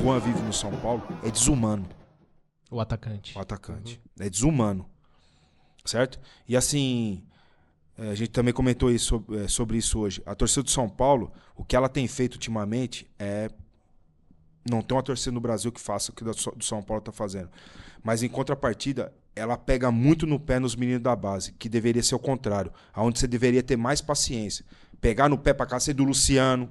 Juan vive no São Paulo é desumano. O atacante. O atacante. É desumano. Certo? E assim, a gente também comentou isso, sobre isso hoje. A torcida do São Paulo, o que ela tem feito ultimamente é... Não tem uma torcida no Brasil que faça o que do São Paulo está fazendo. Mas em contrapartida, ela pega muito no pé nos meninos da base, que deveria ser o contrário. Onde você deveria ter mais paciência. Pegar no pé para cá, ser do Luciano,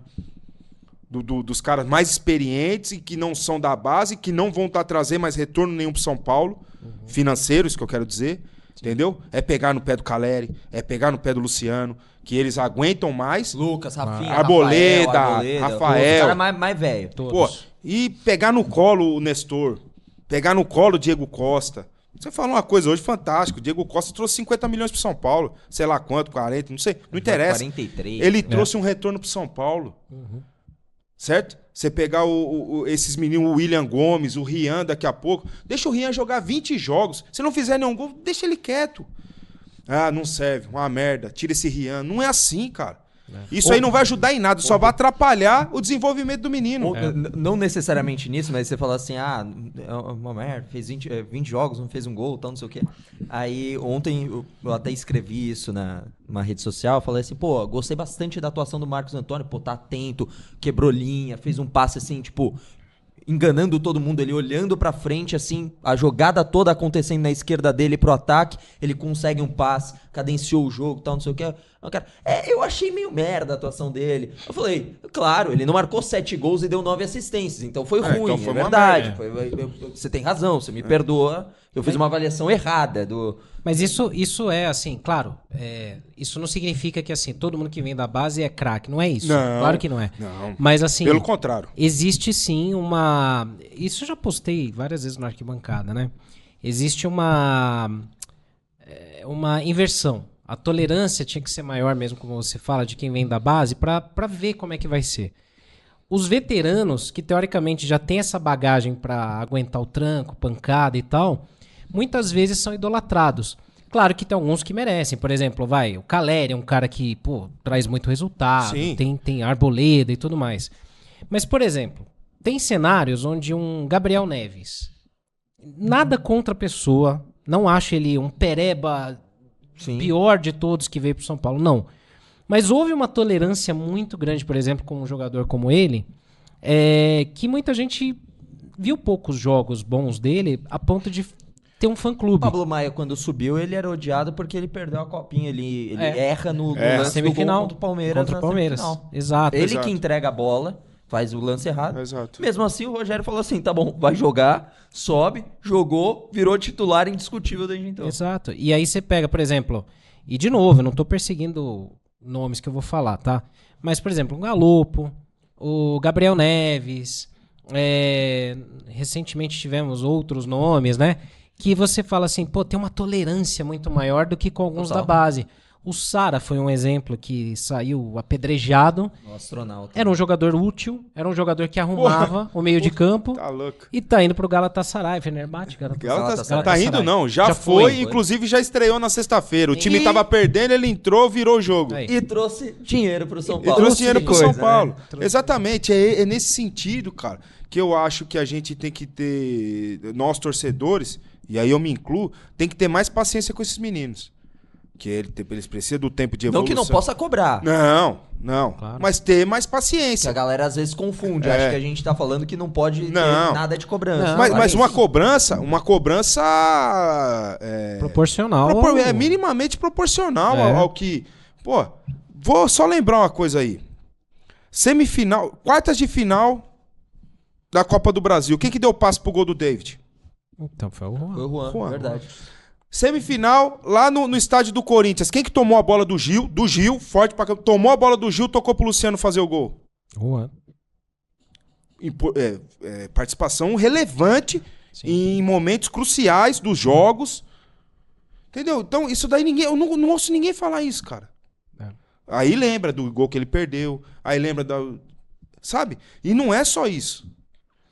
dos caras mais experientes e que não são da base, que não vão trazer mais retorno nenhum para São Paulo, financeiro, isso que eu quero dizer. Entendeu? É pegar no pé do Caleri, é pegar no pé do Luciano, que eles aguentam mais. Lucas, Rafinha, Arboleda, Rafael. Os caras mais velho. Pô, e pegar no colo o Nestor, pegar no colo o Diego Costa. Você falou uma coisa hoje fantástica. O Diego Costa trouxe 50 milhões pro São Paulo. Sei lá quanto, 40, não sei. Não interessa. 43. Ele trouxe um retorno pro São Paulo. Certo? Você pegar esses meninos, o William Gomes, o Rian daqui a pouco. Deixa o Rian jogar 20 jogos. Se não fizer nenhum gol, deixa ele quieto. Ah, não serve. Uma merda. Tira esse Rian. Não é assim, cara. Isso aí não vai ajudar em nada, só vai atrapalhar o desenvolvimento do menino. Não necessariamente nisso, mas você fala assim, é uma merda, fez 20 jogos, não fez um gol, tal, não sei o quê. Aí ontem eu até escrevi isso numa rede social, falei assim, pô, gostei bastante da atuação do Marcos Antônio, pô, tá atento, quebrou linha, fez um passe assim, tipo, enganando todo mundo, ele olhando pra frente, assim, a jogada toda acontecendo na esquerda dele pro ataque, ele consegue um passe, cadenciou o jogo, tal, não sei o que. Cara, eu achei meio merda a atuação dele. Eu falei, claro, ele não marcou 7 gols e deu 9 assistências, então foi ruim, então foi é verdade. Você tem razão, você me perdoa, eu fiz uma avaliação errada do... Mas isso é assim, claro, isso não significa que assim, todo mundo que vem da base é craque, não é isso. Não, claro que não é. Não. Mas assim, pelo contrário. Existe sim uma... Isso eu já postei várias vezes na arquibancada, né? Existe uma inversão. A tolerância tinha que ser maior mesmo, como você fala, de quem vem da base, para ver como é que vai ser. Os veteranos, que teoricamente já tem essa bagagem para aguentar o tranco, pancada e tal, muitas vezes são idolatrados. Claro que tem alguns que merecem. Por exemplo, o Caleri é um cara que, pô, traz muito resultado, tem Arboleda e tudo mais. Mas, por exemplo, tem cenários onde um Gabriel Neves, nada contra a pessoa, não acho ele um pereba pior de todos que veio pro São Paulo, não. Mas houve uma tolerância muito grande, por exemplo, com um jogador como ele, que muita gente viu poucos jogos bons dele a ponto de ter um fã-clube. O Pablo Maia, quando subiu, ele era odiado porque ele perdeu a copinha. Ele erra no lance semifinal do gol contra o Palmeiras. Exato. Ele que entrega a bola, faz o lance errado. Exato. Mesmo assim, o Rogério falou assim, tá bom, vai jogar, sobe, jogou, virou titular indiscutível desde então. Exato. E aí você pega, por exemplo, e de novo, eu não tô perseguindo nomes que eu vou falar, tá? Mas, por exemplo, o Galopo, o Gabriel Neves, recentemente tivemos outros nomes, né? Que você fala assim, pô, tem uma tolerância muito maior do que com alguns da base. O Sara foi um exemplo que saiu apedrejado. O astronauta. Era um jogador útil, era um jogador que arrumava o meio de campo. Tá louco. E tá indo pro Galatasaray, Fenerbahçe. Galatasaray. Tá indo não, já foi, inclusive já estreou na sexta-feira. O time tava perdendo, ele entrou, virou o jogo. Aí. E trouxe dinheiro pro São Paulo. E trouxe dinheiro pro São Paulo. Né? Exatamente, é nesse sentido, cara, que eu acho que a gente tem que ter, nós torcedores, e aí eu me incluo, tem que ter mais paciência com esses meninos. Que eles precisam do tempo de evolução. Não que não possa cobrar. Não. Claro. Mas ter mais paciência. Que a galera às vezes confunde. Acha que a gente tá falando que não pode ter nada de cobrança. Mas uma cobrança proporcional. É minimamente proporcional ao que... Pô, vou só lembrar uma coisa aí. Semifinal, quartas de final da Copa do Brasil. Quem que deu passe pro gol do David? Então foi o Juan. Foi o Juan, verdade. Semifinal, lá no estádio do Corinthians. Quem que tomou a bola do Gil? Do Gil, forte pra cá. Tomou a bola do Gil, tocou pro Luciano fazer o gol. Juan. Participação relevante em momentos cruciais dos jogos. Entendeu? Então, isso daí eu não ouço ninguém falar isso, cara. Aí lembra do gol que ele perdeu. Aí lembra da... Sabe? E não é só isso.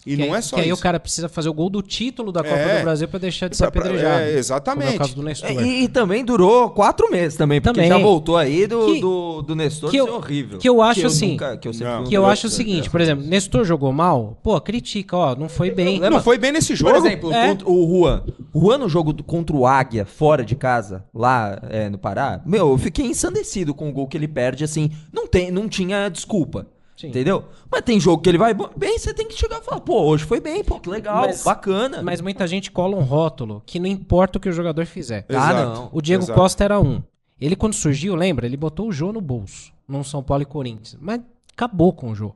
E não é só que aí isso. o cara precisa fazer o gol do título da Copa do Brasil pra deixar de ser apedrejado. Exatamente. Como é o caso do Nestor. E também durou 4 meses também, porque Também. já voltou aí Que- do Nestor que ser eu- horrível. que eu acho assim, Que eu, sempre Não. fui um Que eu melhor- acho o seguinte, por exemplo, Nestor jogou mal, pô, critica, ó, não foi bem. problema. Não foi bem nesse jogo. Por exemplo, É. contra o Juan. O Juan no jogo contra o Águia, fora de casa, lá no Pará, eu fiquei ensandecido com o gol que ele perde, assim, não tinha desculpa. Sim. Entendeu? Mas tem jogo que ele vai bem, você tem que chegar e falar, pô, hoje foi bem, pô, que legal, bacana. Mas muita gente cola um rótulo que não importa o que o jogador fizer. não. O Diego Exato. Costa era um. Ele, quando surgiu, lembra? Ele botou o Jô no bolso, num São Paulo e Corinthians. Mas acabou com o Jô.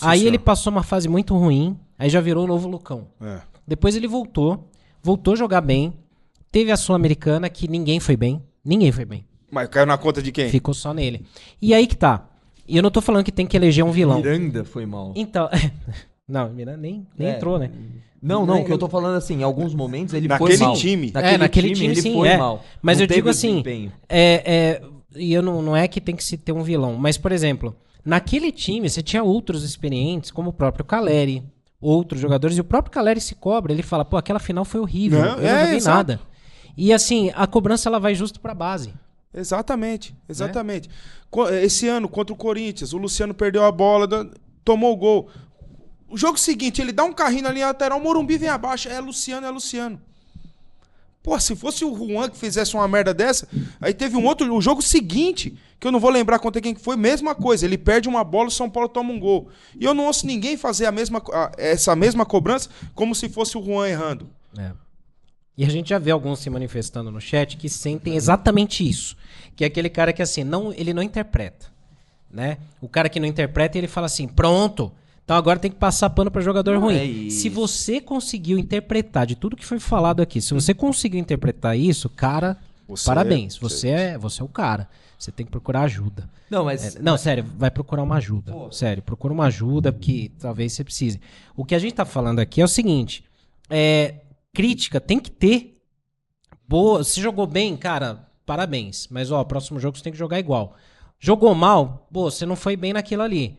Aí senhor. ele passou uma fase muito ruim, aí já virou o novo Lucão. É. Depois ele voltou a jogar bem. Teve a Sul-Americana, que ninguém foi bem. Ninguém foi bem. Mas caiu na conta de quem? Ficou só nele. E aí que tá. E eu não tô falando que tem que eleger um vilão. Miranda foi mal. Então. Não, Miranda nem É. entrou, né? Não, o que eu tô falando assim, em alguns momentos ele Naquele foi mal. time. Naquele time, ele sim, foi é. mal. Mas Não eu teve digo o assim, desempenho. e eu não é que tem que se ter um vilão, mas, por exemplo, naquele time você tinha outros experientes, como o próprio Caleri, outros jogadores, e o próprio Caleri se cobra, ele fala, pô, aquela final foi horrível, Não, eu não joguei exato. nada. E assim, a cobrança ela vai justo pra base. Exatamente. Esse ano, contra o Corinthians, o Luciano perdeu a bola, tomou o gol. O jogo seguinte, ele dá um carrinho na linha lateral, o Morumbi vem abaixo, é Luciano. Pô, se fosse o Juan que fizesse uma merda dessa, aí teve o jogo seguinte, que eu não vou lembrar contra quem que foi, mesma coisa, ele perde uma bola, o São Paulo toma um gol. E eu não ouço ninguém fazer essa mesma cobrança como se fosse o Juan errando. E a gente já vê alguns se manifestando no chat que sentem exatamente isso. Que é aquele cara que assim, ele não interpreta. Né? O cara que não interpreta, ele fala assim, pronto, então agora tem que passar pano para jogador ruim. isso. Se você conseguiu interpretar de tudo que foi falado aqui, se você conseguiu interpretar isso, cara, parabéns. Você é o cara. Você tem que procurar ajuda. Não, mas... Não, sério, vai procurar uma ajuda. Pô. Sério, procura uma ajuda, porque talvez você precise. O que a gente tá falando aqui é o seguinte: crítica tem que ter. Boa, se jogou bem, cara, parabéns. Mas, ó, próximo jogo você tem que jogar igual. Jogou mal, pô, você não foi bem naquilo ali.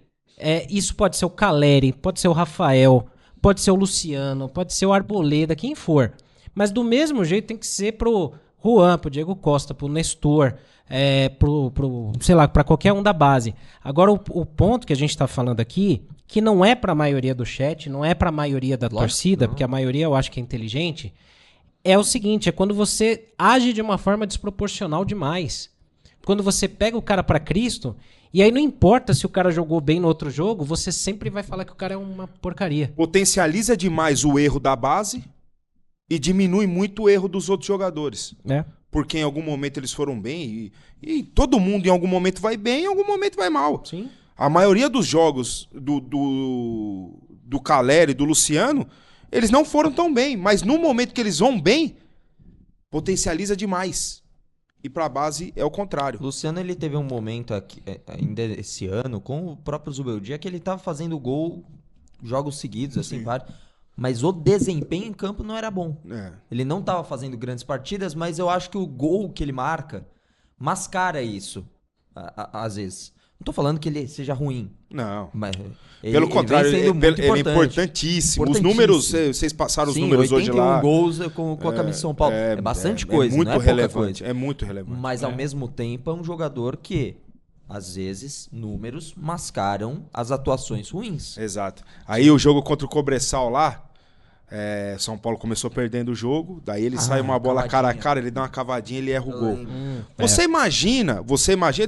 Isso pode ser o Caleri, pode ser o Rafael, pode ser o Luciano, pode ser o Arboleda, quem for. Mas do mesmo jeito tem que ser pro Juan, pro Diego Costa, pro Nestor, sei lá, pra qualquer um da base. Agora, o ponto que a gente tá falando aqui, que não é pra maioria do chat, não é pra maioria da torcida, porque a maioria eu acho que é inteligente, é o seguinte, é quando você age de uma forma desproporcional demais. Quando você pega o cara pra Cristo, e aí não importa se o cara jogou bem no outro jogo, você sempre vai falar que o cara é uma porcaria. Potencializa demais o erro da base e diminui muito o erro dos outros jogadores. Né? Porque em algum momento eles foram bem e todo mundo em algum momento vai bem e em algum momento vai mal. Sim. A maioria dos jogos do Caleri e do Luciano, eles não foram tão bem, mas no momento que eles vão bem, potencializa demais. E pra base é o contrário. O Luciano, ele teve um momento aqui, ainda esse ano, com o próprio Zubeldia, que ele tava fazendo gol jogos seguidos, assim, vários. Mas o desempenho em campo não era bom. Ele não tava fazendo grandes partidas, mas eu acho que o gol que ele marca mascara isso, às vezes. Não tô falando que ele seja ruim. Não. Mas Pelo contrário, vem sendo muito ele é importante. importantíssimo. Os números, vocês passaram os números hoje lá. 81 gols com a camisa de São Paulo. É bastante coisa, muito não é pouca relevante. coisa. É muito relevante. Mas ao mesmo tempo é um jogador que, às vezes, números mascaram as atuações ruins. Exato. Aí o jogo contra o Cobressal lá, São Paulo começou perdendo o jogo, daí ele sai uma bola cara a cara, ele dá uma cavadinha, ele erra o gol. Você imagina,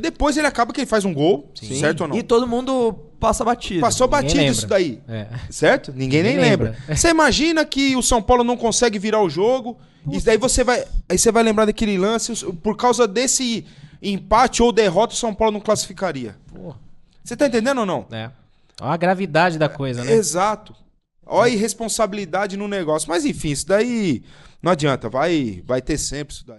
depois ele acaba que ele faz um gol, certo ou não? E todo mundo passa batido. Passou Ninguém batido lembra. isso daí, É. certo? Ninguém nem lembra. Você imagina que o São Paulo não consegue virar o jogo, e daí você vai lembrar daquele lance, por causa desse empate ou derrota, o São Paulo não classificaria. Você tá entendendo ou não? Olha a gravidade da coisa, né? Exato. Olha a irresponsabilidade no negócio. Mas enfim, isso daí não adianta. Vai ter sempre isso daí.